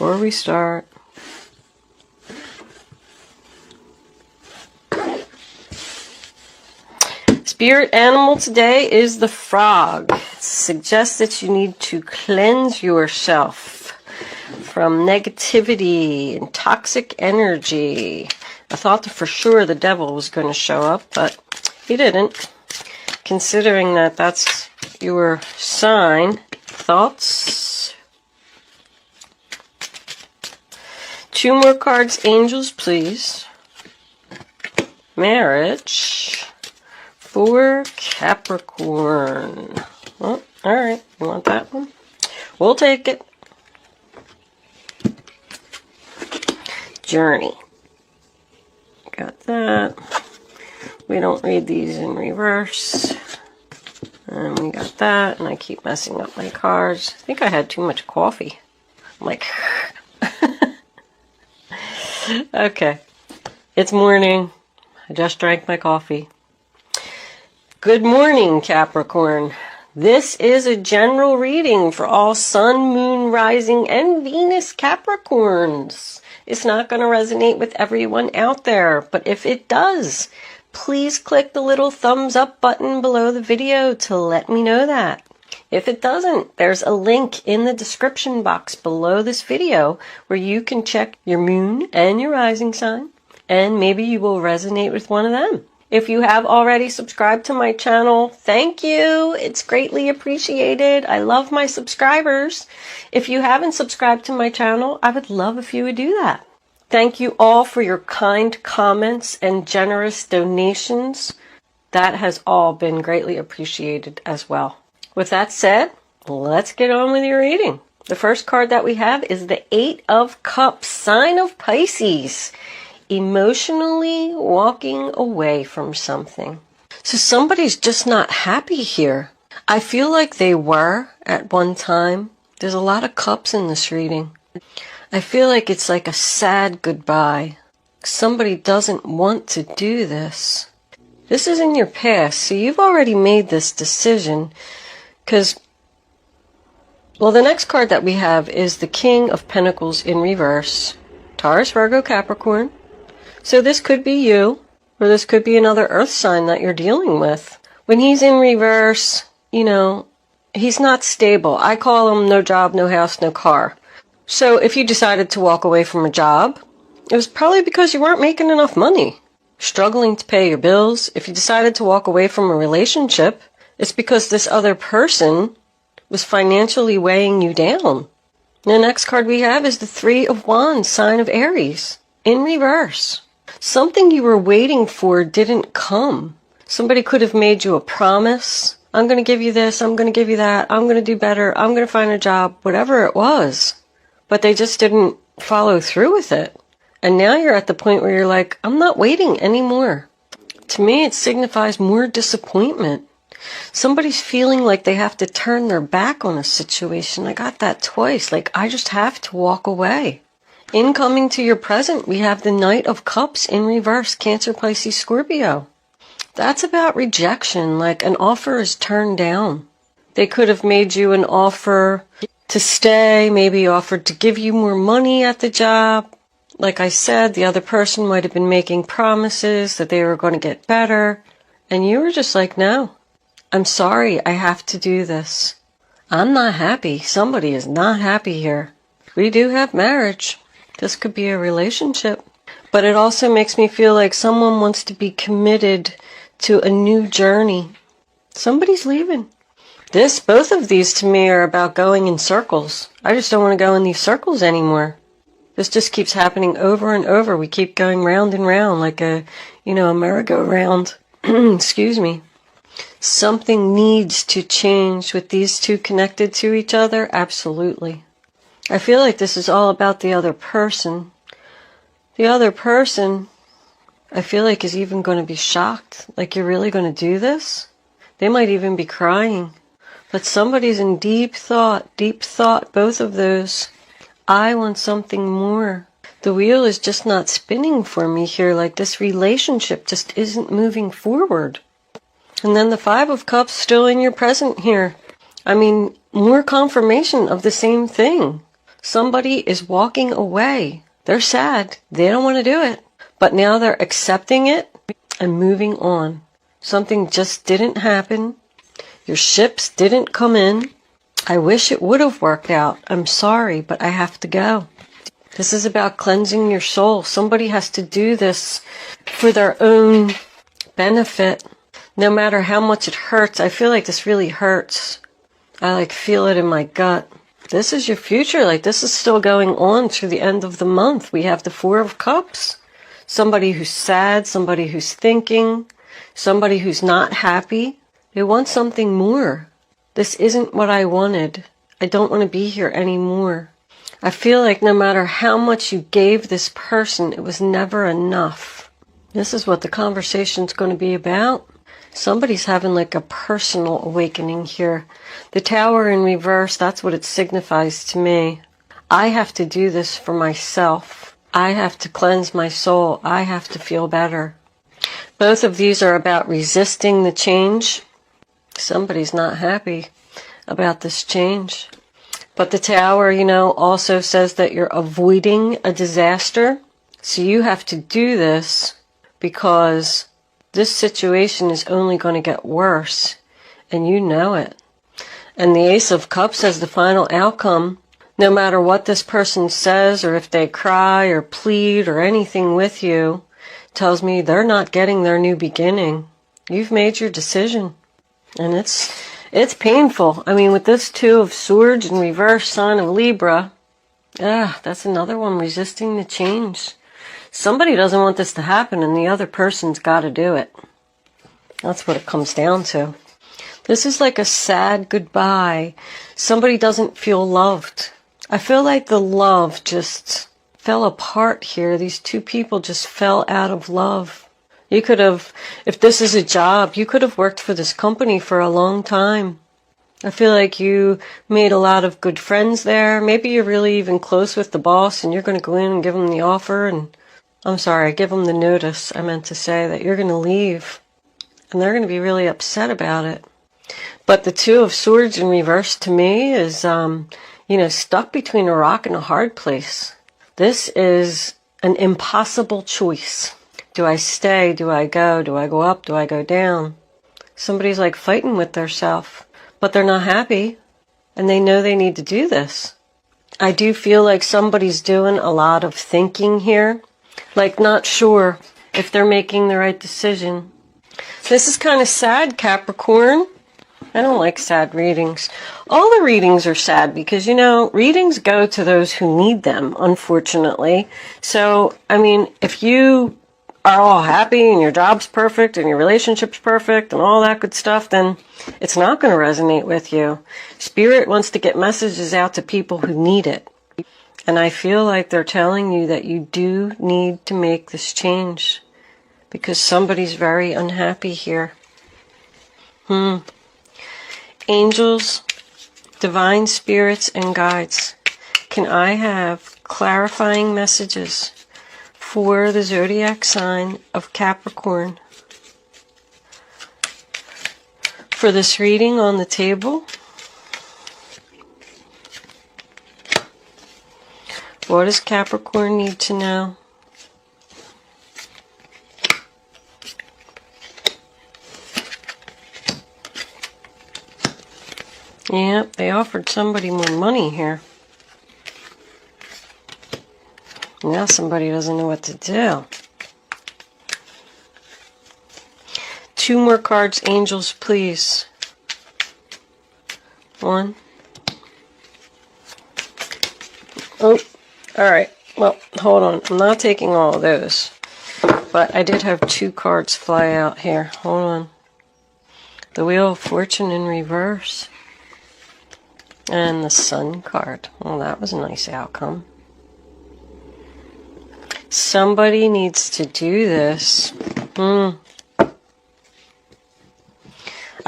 before we start. Spirit animal today is the frog. It suggests that you need to cleanse yourself from negativity and toxic energy. I thought for sure the devil was going to show up, but he didn't. Considering that that's your sign. Thoughts? 2 more cards, angels, please. Marriage for Capricorn. Oh, all right, you want that one? We'll take it. Journey. Got that. We don't read these in reverse. And we got that, and I keep messing up my cards. I think I had too much coffee. I'm like, okay. It's morning. I just drank my coffee. Good morning, Capricorn. This is a general reading for all Sun, Moon, Rising, and Venus Capricorns. It's not going to resonate with everyone out there, but if it does, please click the little thumbs up button below the video to let me know that. If it doesn't, there's a link in the description box below this video where you can check your moon and your rising sign, and maybe you will resonate with one of them. If you have already subscribed to my channel, thank you. It's greatly appreciated. I love my subscribers. If you haven't subscribed to my channel, I would love if you would do that. Thank you all for your kind comments and generous donations. That has all been greatly appreciated as well. With that said, let's get on with your reading. The first card that we have is the 8 of Cups, sign of Pisces. Emotionally walking away from something. So somebody's just not happy here. I feel like they were at one time. There's a lot of cups in this reading. I feel like it's like a sad goodbye. Somebody doesn't want to do this. This is in your past, so you've already made this decision. Because, well, the next card that we have is the King of Pentacles in reverse. Taurus, Virgo, Capricorn. So this could be you, or this could be another earth sign that you're dealing with. When he's in reverse, you know, he's not stable. I call him no job, no house, no car. So if you decided to walk away from a job, it was probably because you weren't making enough money, struggling to pay your bills. If you decided to walk away from a relationship, it's because this other person was financially weighing you down. The next card we have is the 3 of Wands, sign of Aries, in reverse. Something you were waiting for didn't come. Somebody could have made you a promise. I'm going to give you this. I'm going to give you that. I'm going to do better. I'm going to find a job, whatever it was. But they just didn't follow through with it. And now you're at the point where you're like, I'm not waiting anymore. To me, it signifies more disappointment. Somebody's feeling like they have to turn their back on a situation. I got that twice. Like, I just have to walk away. Incoming to your present, we have the Knight of Cups in reverse, Cancer, Pisces, Scorpio. That's about rejection, like an offer is turned down. They could have made you an offer to stay, maybe offered to give you more money at the job. Like I said, the other person might have been making promises that they were going to get better. And you were just like, no, I'm sorry, I have to do this. I'm not happy. Somebody is not happy here. We do have marriage. This could be a relationship, but it also makes me feel like someone wants to be committed to a new journey. Somebody's leaving. Both of these to me are about going in circles. I just don't want to go in these circles anymore. This just keeps happening over and over. We keep going round and round like a merry-go-round. Excuse me. Something needs to change with these two connected to each other. Absolutely. I feel like this is all about the other person. The other person, I feel like, is even going to be shocked. Like, you're really going to do this? They might even be crying. But somebody's in deep thought, both of those. I want something more. The wheel is just not spinning for me here. Like, this relationship just isn't moving forward. And then the 5 of Cups still in your present here. I mean, more confirmation of the same thing. Somebody is walking away. They're sad. They don't want to do it. But now they're accepting it and moving on. Something just didn't happen. Your ships didn't come in. I wish it would have worked out. I'm sorry, but I have to go. This is about cleansing your soul. Somebody has to do this for their own benefit. No matter how much it hurts. I feel like this really hurts. I feel it in my gut. This is your future. This is still going on through the end of the month. We have the Four of Cups. Somebody who's sad, somebody who's thinking, somebody who's not happy. They want something more. This isn't what I wanted. I don't want to be here anymore. I feel like no matter how much you gave this person, it was never enough. This is what the conversation's going to be about. Somebody's having a personal awakening here. The Tower in reverse, that's what it signifies to me. I have to do this for myself. I have to cleanse my soul. I have to feel better. Both of these are about resisting the change. Somebody's not happy about this change. But the Tower, also says that you're avoiding a disaster. So you have to do this because this situation is only going to get worse, and you know it. And the Ace of Cups as the final outcome, no matter what this person says or if they cry or plead or anything with you, tells me they're not getting their new beginning. You've made your decision, and it's painful. With this Two of Swords in reverse, sign of Libra, that's another one, resisting the change. Somebody doesn't want this to happen, and the other person's got to do it. That's what it comes down to. This is like a sad goodbye. Somebody doesn't feel loved. I feel like the love just fell apart here. These two people just fell out of love. You could have, if this is a job, you could have worked for this company for a long time. I feel like you made a lot of good friends there. Maybe you're really even close with the boss, and you're going to go in and give them the offer and give them the notice. I meant to say that you're going to leave, and they're going to be really upset about it. But the Two of Swords in reverse to me is, stuck between a rock and a hard place. This is an impossible choice. Do I stay? Do I go? Do I go up? Do I go down? Somebody's fighting with theirself, but they're not happy, and they know they need to do this. I do feel like somebody's doing a lot of thinking here. Not sure if they're making the right decision. This is kind of sad, Capricorn. I don't like sad readings. All the readings are sad because, readings go to those who need them, unfortunately. So, if you are all happy and your job's perfect and your relationship's perfect and all that good stuff, then it's not going to resonate with you. Spirit wants to get messages out to people who need it. And I feel like they're telling you that you do need to make this change because somebody's very unhappy here. Angels, divine spirits, and guides, can I have clarifying messages for the zodiac sign of Capricorn? For this reading on the table, what does Capricorn need to know? Yep, they offered somebody more money here. Now somebody doesn't know what to do. Two more cards, angels, please. One. Oh, all right. Well, hold on. I'm not taking all of those. But I did have two cards fly out here. Hold on. The Wheel of Fortune in reverse. And the Sun card. Well, that was a nice outcome. Somebody needs to do this. I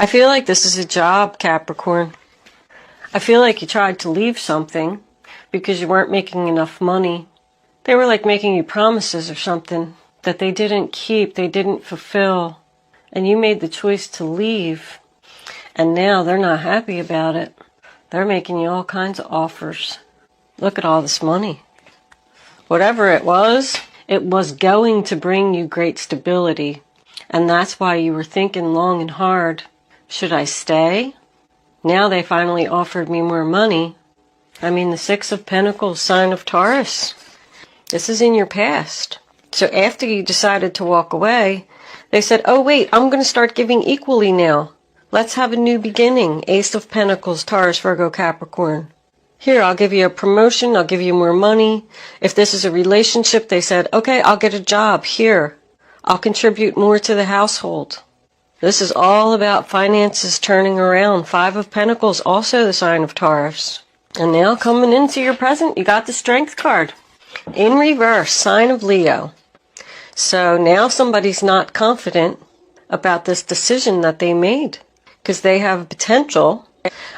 feel like this is a job, Capricorn. I feel like you tried to leave something because you weren't making enough money. They were making you promises or something that they didn't keep, they didn't fulfill. And you made the choice to leave. And now they're not happy about it. They're making you all kinds of offers. Look at all this money. Whatever it was going to bring you great stability. And that's why you were thinking long and hard, should I stay? Now they finally offered me more money. I mean, the Six of Pentacles, sign of Taurus. This is in your past. So after you decided to walk away, they said, oh wait, I'm going to start giving equally now. Let's have a new beginning. Ace of Pentacles, Taurus, Virgo, Capricorn. Here, I'll give you a promotion. I'll give you more money. If this is a relationship, they said, okay, I'll get a job. Here, I'll contribute more to the household. This is all about finances turning around. Five of Pentacles, also the sign of Taurus. And now coming into your present, you got the Strength card. In reverse, sign of Leo. So now somebody's not confident about this decision that they made because they have potential.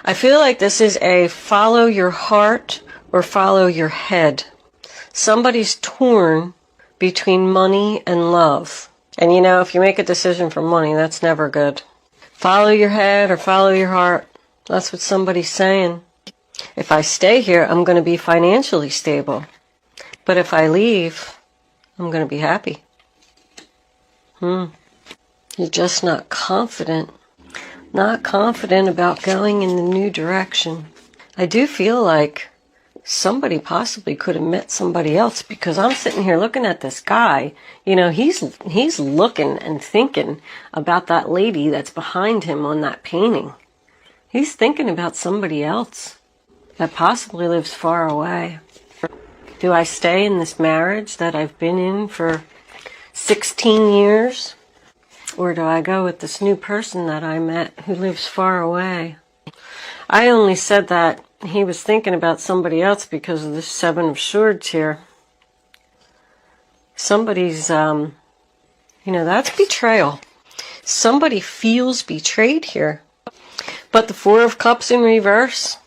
I feel like this is a follow your heart or follow your head. Somebody's torn between money and love. And you know, if you make a decision for money, that's never good. Follow your head or follow your heart. That's what somebody's saying. If I stay here, I'm going to be financially stable. But if I leave, I'm going to be happy. You're just not confident. Not confident about going in the new direction. I do feel like somebody possibly could have met somebody else because I'm sitting here looking at this guy. You know, he's looking and thinking about that lady that's behind him on that painting. He's thinking about somebody else that possibly lives far away. Do I stay in this marriage that I've been in for 16 years? Or do I go with this new person that I met who lives far away? I only said that he was thinking about somebody else because of the Seven of Swords here. Somebody's, that's betrayal. Somebody feels betrayed here. But the Four of Cups in reverse,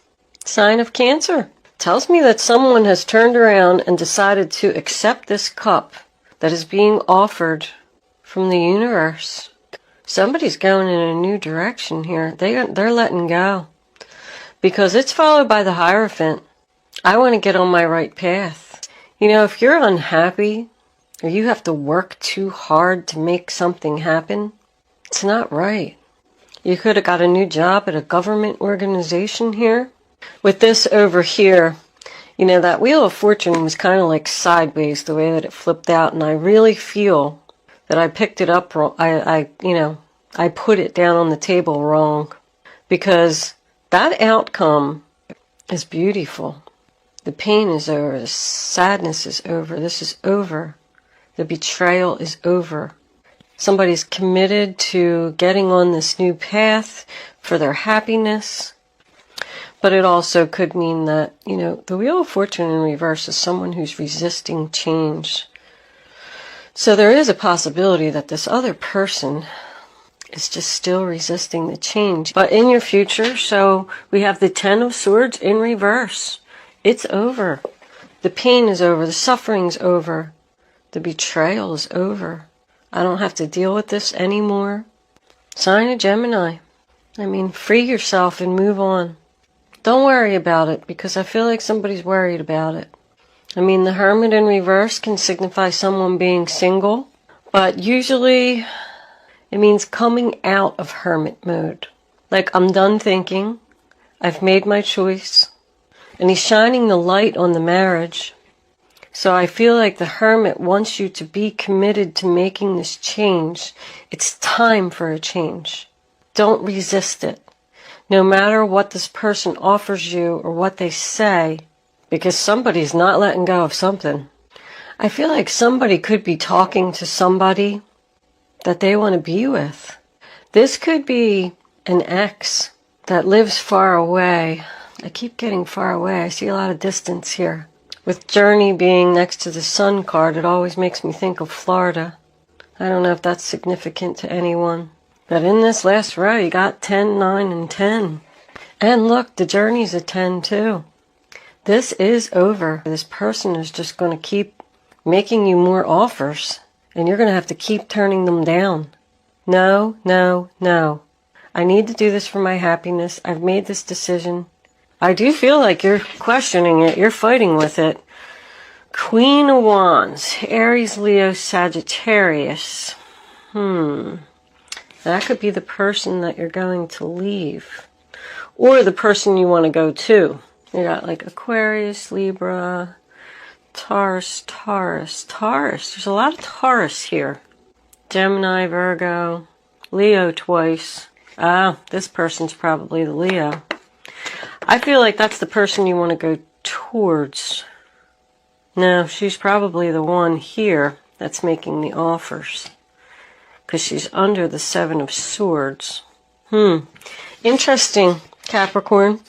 sign of Cancer, tells me that someone has turned around and decided to accept this cup that is being offered from the universe. Somebody's going in a new direction here. They're letting go. Because it's followed by the Hierophant. I want to get on my right path. You know, if you're unhappy, or you have to work too hard to make something happen, it's not right. You could have got a new job at a government organization here. With this over here, you know, that Wheel of Fortune was kind of like sideways the way that it flipped out, and I really feel that I picked it up wrong. I put it down on the table wrong, because that outcome is beautiful. The pain is over. The sadness is over. This is over. The betrayal is over. Somebody's committed to getting on this new path for their happiness. But it also could mean that, you know, the Wheel of Fortune in reverse is someone who's resisting change. So there is a possibility that this other person is just still resisting the change. But in your future, so we have the Ten of Swords in reverse. It's over. The pain is over. The suffering's over. The betrayal is over. I don't have to deal with this anymore. Sign of Gemini. I mean, free yourself and move on. Don't worry about it, because I feel like somebody's worried about it. I mean, the Hermit in reverse can signify someone being single, but usually it means coming out of hermit mode. Like, I'm done thinking. I've made my choice. And he's shining the light on the marriage. So I feel like the Hermit wants you to be committed to making this change. It's time for a change. Don't resist it. No matter what this person offers you or what they say, because somebody's not letting go of something. I feel like somebody could be talking to somebody that they want to be with. This could be an ex that lives far away. I keep getting far away. I see a lot of distance here. With Journey being next to the Sun card, it always makes me think of Florida. I don't know if that's significant to anyone. But in this last row, you got 10, 9, and 10. And look, the Journey's a 10 too. This is over. This person is just going to keep making you more offers, and you're going to have to keep turning them down. No, no, no. I need to do this for my happiness. I've made this decision. I do feel like you're questioning it. You're fighting with it. Queen of Wands, Aries, Leo, Sagittarius. That could be the person that you're going to leave. Or the person you want to go to. You got like Aquarius, Libra, Taurus. There's a lot of Taurus here. Gemini, Virgo, Leo twice. This person's probably the Leo. I feel like that's the person you want to go towards. No, she's probably the one here that's making the offers. Because she's under the Seven of Swords. Interesting, Capricorn.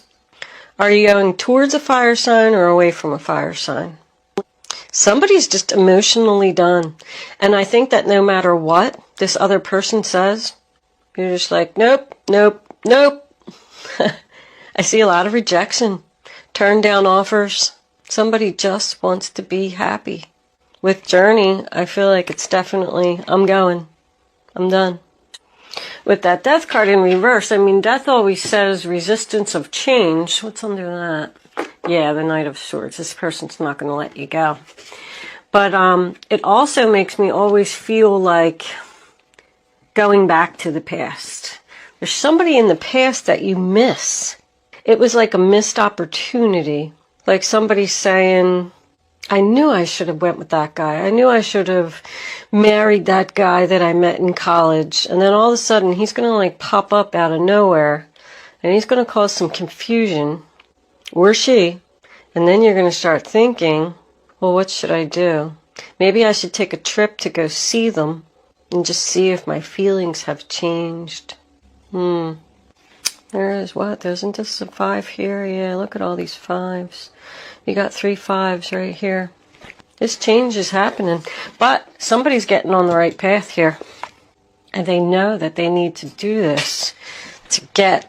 Are you going towards a fire sign or away from a fire sign? Somebody's just emotionally done. And I think that no matter what this other person says, you're just like, nope, nope, nope. I see a lot of rejection. Turn down offers. Somebody just wants to be happy. With Journey, I feel like it's definitely, I'm going. I'm done. With that Death card in reverse, I mean, Death always says resistance of change. What's under that? Yeah, the Knight of Swords. This person's not going to let you go. But it also makes me always feel like going back to the past. There's somebody in the past that you miss. It was like a missed opportunity. Like somebody saying, I knew I should have went with that guy. I knew I should have married that guy that I met in college. And then all of a sudden, he's going to like pop up out of nowhere. And he's going to cause some confusion. Or she. And then you're going to start thinking, well, what should I do? Maybe I should take a trip to go see them. And just see if my feelings have changed. There is what? Isn't this a 5 here? Yeah, look at all these 5s. You got 3 5s right here. This change is happening. But somebody's getting on the right path here. And they know that they need to do this to get,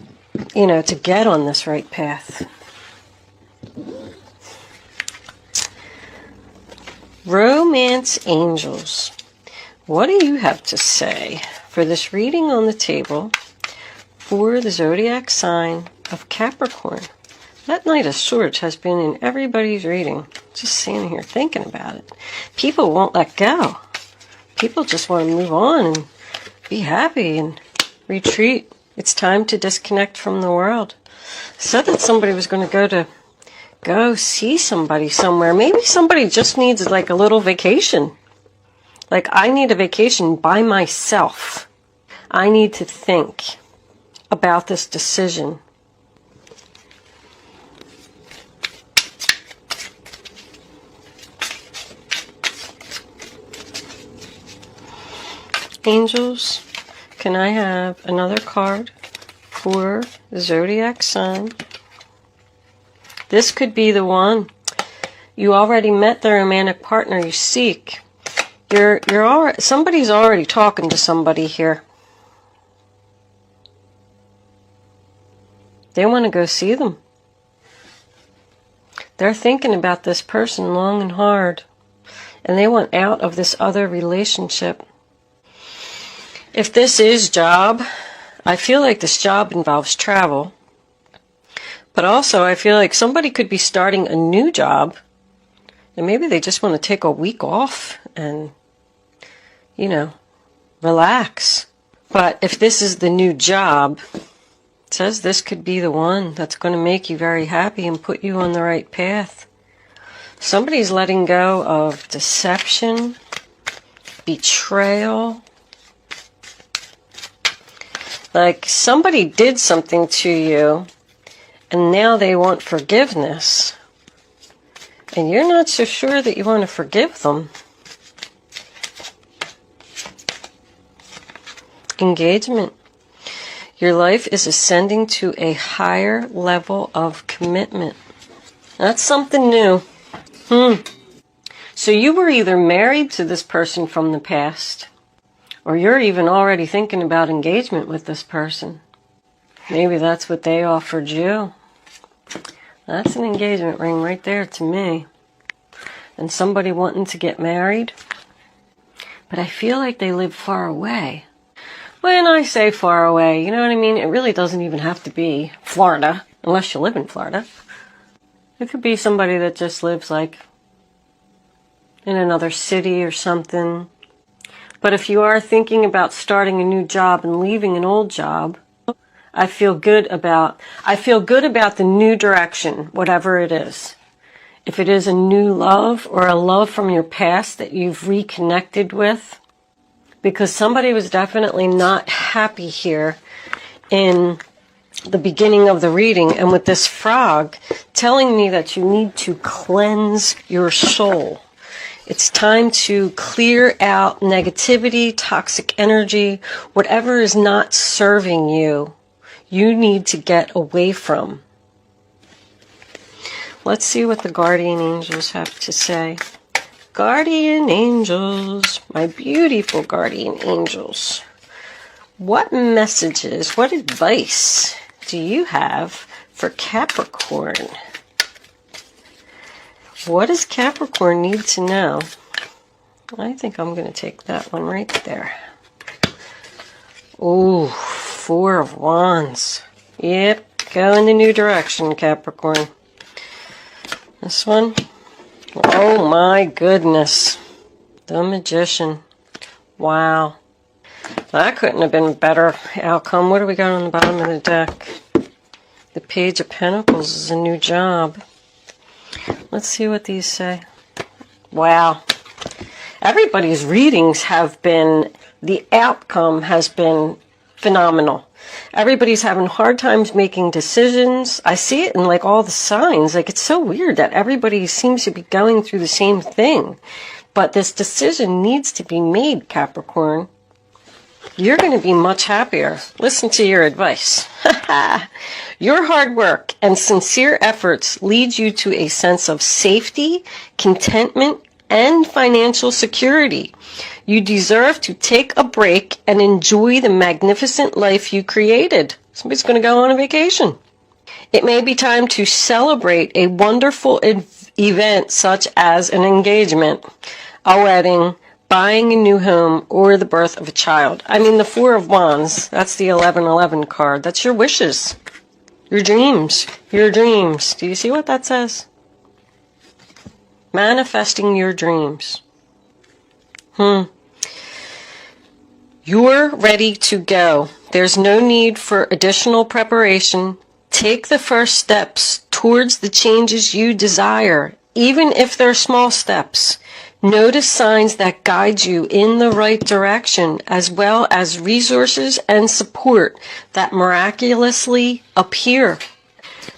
to get on this right path. Romance Angels. What do you have to say for this reading on the table for the zodiac sign of Capricorn? That Knight of Swords has been in everybody's reading. Just sitting here thinking about it. People won't let go. People just want to move on and be happy and retreat. It's time to disconnect from the world. I said that somebody was going to go see somebody somewhere. Maybe somebody just needs like a little vacation. Like, I need a vacation by myself. I need to think about this decision. Angels, can I have another card for the zodiac sign? This could be the one. You already met the romantic partner you seek. Somebody's already talking to somebody here. They want to go see them. They're thinking about this person long and hard. And they want out of this other relationship. If this is job, I feel like this job involves travel. But also I feel like somebody could be starting a new job. And maybe they just want to take a week off and, relax. But if this is the new job, it says this could be the one that's going to make you very happy and put you on the right path. Somebody's letting go of deception, betrayal. Like somebody did something to you and now they want forgiveness. And you're not so sure that you want to forgive them. Engagement. Your life is ascending to a higher level of commitment. That's something new. So you were either married to this person from the past, or you're even already thinking about engagement with this person. Maybe that's what they offered you. That's an engagement ring right there to me. And somebody wanting to get married. But I feel like they live far away. When I say far away, you know what I mean? It really doesn't even have to be Florida, unless you live in Florida. It could be somebody that just lives like in another city or something. But if you are thinking about starting a new job and leaving an old job, I feel good about the new direction, whatever it is. If it is a new love or a love from your past that you've reconnected with, because somebody was definitely not happy here in the beginning of the reading, and with this frog telling me that you need to cleanse your soul. It's time to clear out negativity, toxic energy, whatever is not serving you, you need to get away from. Let's see what the guardian angels have to say. Guardian angels, my beautiful guardian angels. What messages, what advice do you have for Capricorn? What does Capricorn need to know? I think I'm going to take that one right there. Ooh, Four of Wands. Yep, go in the new direction, Capricorn. This one. Oh my goodness. The Magician. Wow. That couldn't have been a better outcome. What do we got on the bottom of the deck? The Page of Pentacles is a new job. Let's see what these say. Wow. Everybody's readings have been, the outcome has been phenomenal. Everybody's having hard times making decisions. I see it in like all the signs. Like it's so weird that everybody seems to be going through the same thing. But this decision needs to be made, Capricorn. You're going to be much happier. Listen to your advice. Your hard work and sincere efforts lead you to a sense of safety, contentment, and financial security. You deserve to take a break and enjoy the magnificent life you created. Somebody's going to go on a vacation. It may be time to celebrate a wonderful event such as an engagement, a wedding, buying a new home, or the birth of a child. I mean, the Four of Wands, that's the 1111 card. That's your wishes, your dreams, your dreams. Do you see what that says? Manifesting your dreams. You're ready to go. There's no need for additional preparation. Take the first steps towards the changes you desire, even if they're small steps. Notice signs that guide you in the right direction, as well as resources and support that miraculously appear.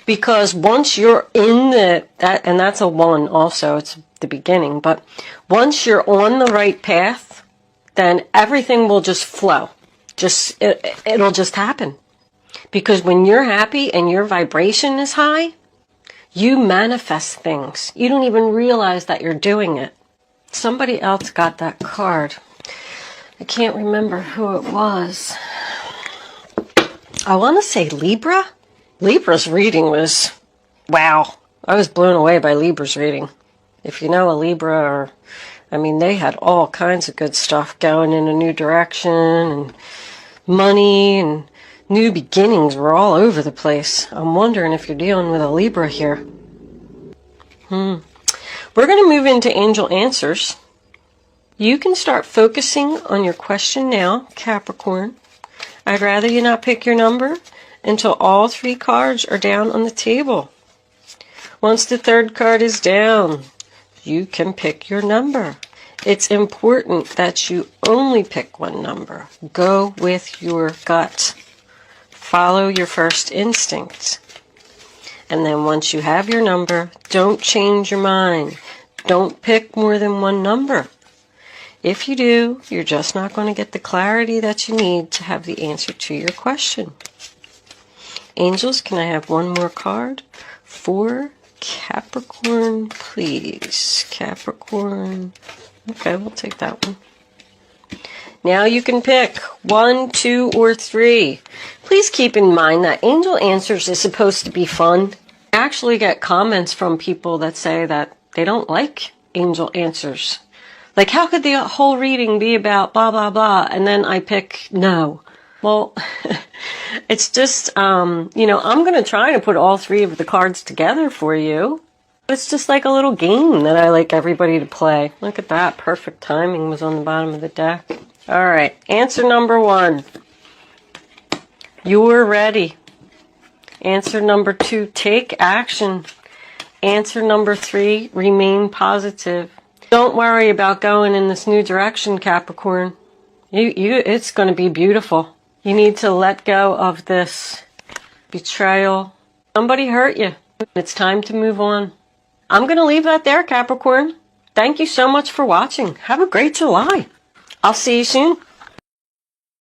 Because once you're in and that's a 1 also, it's the beginning, but once you're on the right path, then everything will just flow. It'll just happen. Because when you're happy and your vibration is high, you manifest things. You don't even realize that you're doing it. Somebody else got that card. I can't remember who it was. I want to say Libra. Libra's reading was, wow. I was blown away by Libra's reading. If you know a Libra, they had all kinds of good stuff going in a new direction, and money and new beginnings were all over the place. I'm wondering if you're dealing with a Libra here. We're going to move into angel answers. You can start focusing on your question now, Capricorn. I'd rather you not pick your number until all 3 cards are down on the table. Once the 3rd card is down, you can pick your number. It's important that you only pick one number. Go with your gut. Follow your first instinct. And then once you have your number, don't change your mind. Don't pick more than one number. If you do, you're just not going to get the clarity that you need to have the answer to your question. Angels, can I have one more card for Capricorn, please? Capricorn. Okay, we'll take that one. Now you can pick 1, 2, or 3. Please keep in mind that angel answers is supposed to be fun. I actually get comments from people that say that they don't like angel answers. Like, how could the whole reading be about blah, blah, blah, and then I pick no? Well, it's just, I'm going to try to put all 3 of the cards together for you. It's just like a little game that I like everybody to play. Look at that. Perfect timing was on the bottom of the deck. All right. Answer number 1. You're ready. Answer number 2. Take action. Answer number 3. Remain positive. Don't worry about going in this new direction, Capricorn. It's going to be beautiful. You need to let go of this betrayal. Somebody hurt you. It's time to move on. I'm going to leave that there, Capricorn. Thank you so much for watching. Have a great July. I'll see you soon.